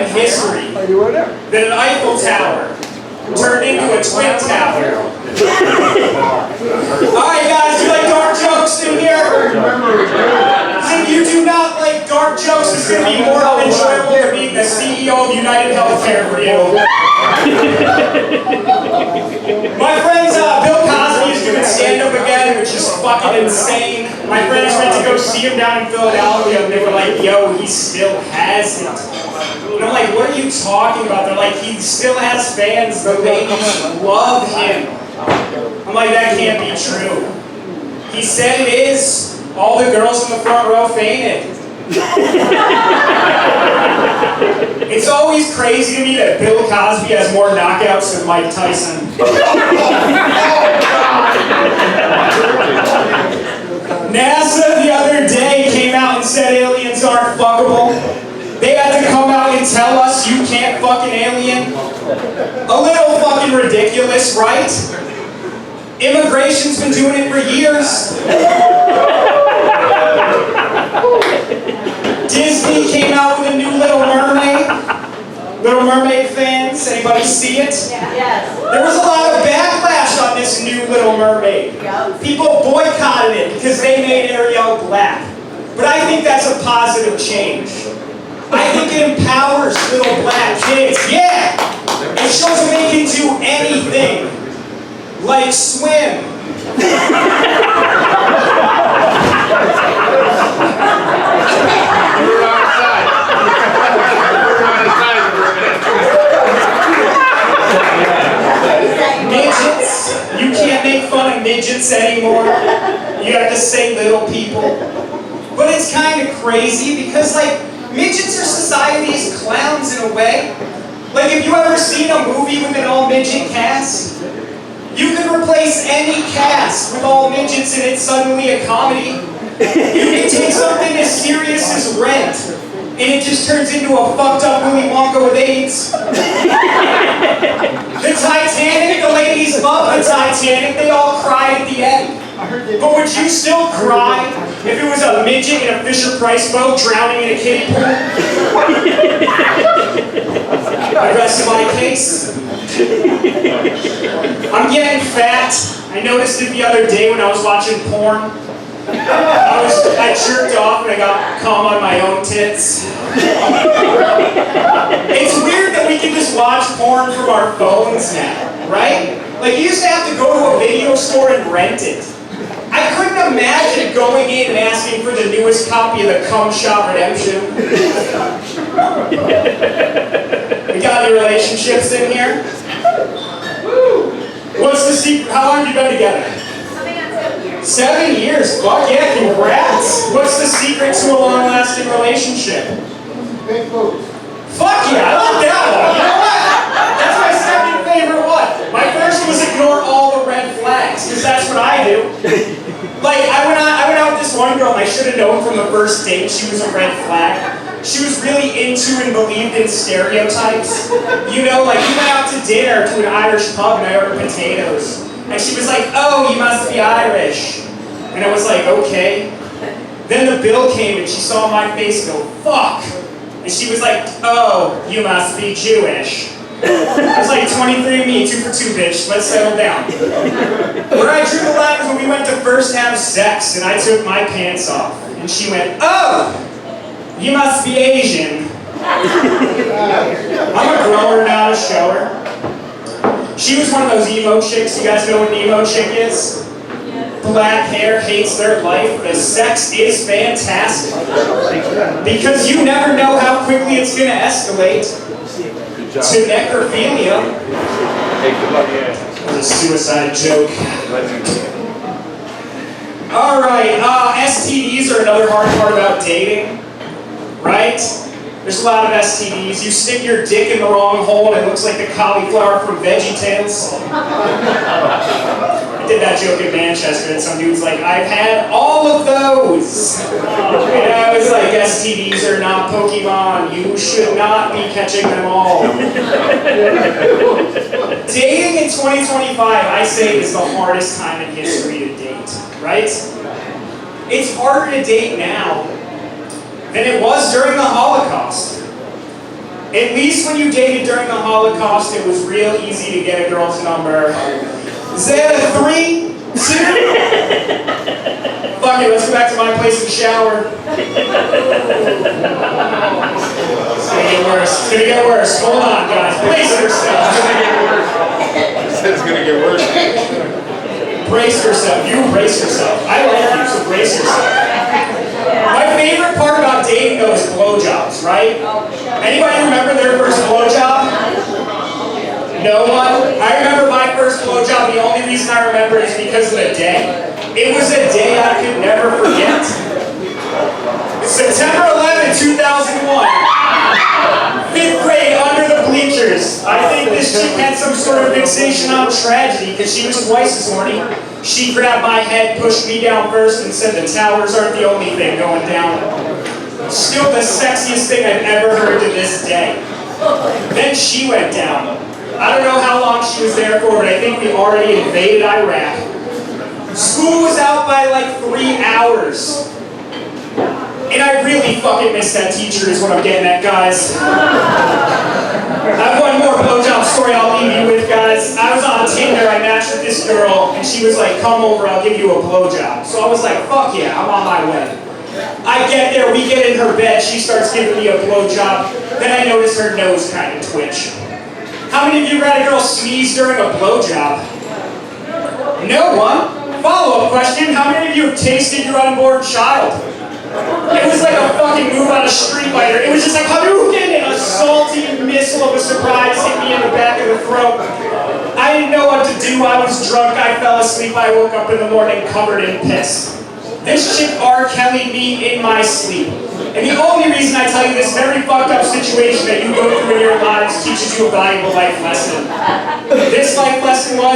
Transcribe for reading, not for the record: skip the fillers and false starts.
in history that an Eiffel Tower turned into a Twin Tower. Alright guys, you like dark jokes in here? If you do not like dark jokes, it's going to be more enjoyable than being the CEO of United Healthcare for you. My friends, Bill Cosby is doing stand-up again, which is fucking insane. My friends went to go see him down in Philadelphia, and they were like, yo, he still has it. And I'm like, what are you talking about? They're like, he still has fans, the ladies love him. I'm like, that can't be true. He said it is. All the girls in the front row fainted. It's always crazy to me that Bill Cosby has more knockouts than Mike Tyson. NASA the other day came out and said aliens aren't fuckable. They had to come out and tell us you can't fuck an alien. A little fucking ridiculous, right? Immigration's been doing it for years. Disney came out with a new Little Mermaid. Little Mermaid fans, anybody see it? Yes. There was a lot of backlash on this new Little Mermaid. People boycotted it because they made Ariel black. But I think that's a positive change. I think it empowers little black kids. Yeah! It shows them they can do anything. Like swim. Midgets. You can't make fun of midgets anymore. You have to say little people. But it's kind of crazy because, like, midgets are society's clowns in a way. Like, have you ever seen a movie with an all-midget cast? You could replace any cast with all midgets and it's suddenly a comedy. You can take something as serious as Rent and it just turns into a fucked up Willy Wonka with AIDS. The Titanic, the ladies love the Titanic, they all cried at the end. But would you still cry if it was a midget in a Fisher-Price boat drowning in a kiddie pool? I rest my case. I'm getting fat. I noticed it the other day when I was watching porn. I jerked off and I got cum on my own tits. It's weird that we can just watch porn from our phones now, right? Like, you used to have to go to a video store and rent it. I couldn't imagine going in and asking for the newest copy of the Cum Shot Redemption. We got any relationships in here? What's the secret? How long have you been together? Coming on 7 years. 7 years? Fuck yeah, congrats! What's the secret to a long-lasting relationship? Big boobs. Fuck yeah, I like that one. You know what? That's my second favorite one. My first was ignore all the red flags, because that's what I do. Like, I went out with this one girl and I should have known from the first date she was a red flag. She was really into and believed in stereotypes. You know, like, we went out to dinner to an Irish pub and I ordered potatoes. And she was like, oh, you must be Irish. And I was like, okay. Then the bill came and she saw my face and go, fuck. And she was like, oh, you must be Jewish. I was like, 23andMe, 2 for 2, bitch. Let's settle down. Where I drew the line was when we went to first have sex and I took my pants off. And she went, oh, you must be Asian. I'm a grower, not a shower. She was one of those emo chicks. You guys know what an emo chick is? Black hair, hates their life. The sex is fantastic. Because you never know how quickly it's going to escalate to necrophilia. It was a suicide joke. Alright, STDs are another hard part about dating. Right? There's a lot of STDs. You stick your dick in the wrong hole and it looks like the cauliflower from VeggieTales. I did that joke in Manchester and some dude's like, I've had all of those. And I was like, STDs are not Pokemon. You should not be catching them all. Dating in 2025, I say, is the hardest time in history to date, right? It's harder to date now than it was during the Holocaust. At least when you dated during the Holocaust, it was real easy to get a girl's number. Is that a 3, 2? Fuck it, let's go back to my place and shower. It's gonna get worse. It's gonna get worse. Hold on, guys. Brace yourself. It's gonna get worse. Brace yourself. You brace yourself. I like you, so brace yourself. My favorite part about dating, though, is blowjobs, right? Anybody remember their first blowjob? No one? I remember my first blowjob. The only reason I remember is because of the day. It was a day I could never forget. September 11, 2001. 5th grade, under the bleachers. I think this chick had some sort of fixation on tragedy because she was twice as horny. She grabbed my head, pushed me down first, and said the towers aren't the only thing going down. Still the sexiest thing I've ever heard to this day. Then she went down. I don't know how long she was there for, but I think we already invaded Iraq. School was out by like 3 hours. And I really fucking miss that teacher is what I'm getting at, guys. I have one more blowjob story I'll leave you with, guys. I was on Tinder, I matched with this girl, and she was like, come over, I'll give you a blowjob. So I was like, fuck yeah, I'm on my way. I get there, we get in her bed, she starts giving me a blowjob. Then I notice her nose kind of twitch. How many of you had a girl sneeze during a blowjob? No one. Follow-up question, how many of you have tasted your unborn child? It was like a fucking move on a Street Fighter. It was just like Hadouken, and a salty missile of a surprise hit me in the back of the throat. I didn't know what to do. I was drunk. I fell asleep. I woke up in the morning covered in piss. This chick R. Kelly'd me in my sleep. And the only reason I tell you this very fucked up situation that you go through in your lives teaches you a valuable life lesson. This life lesson was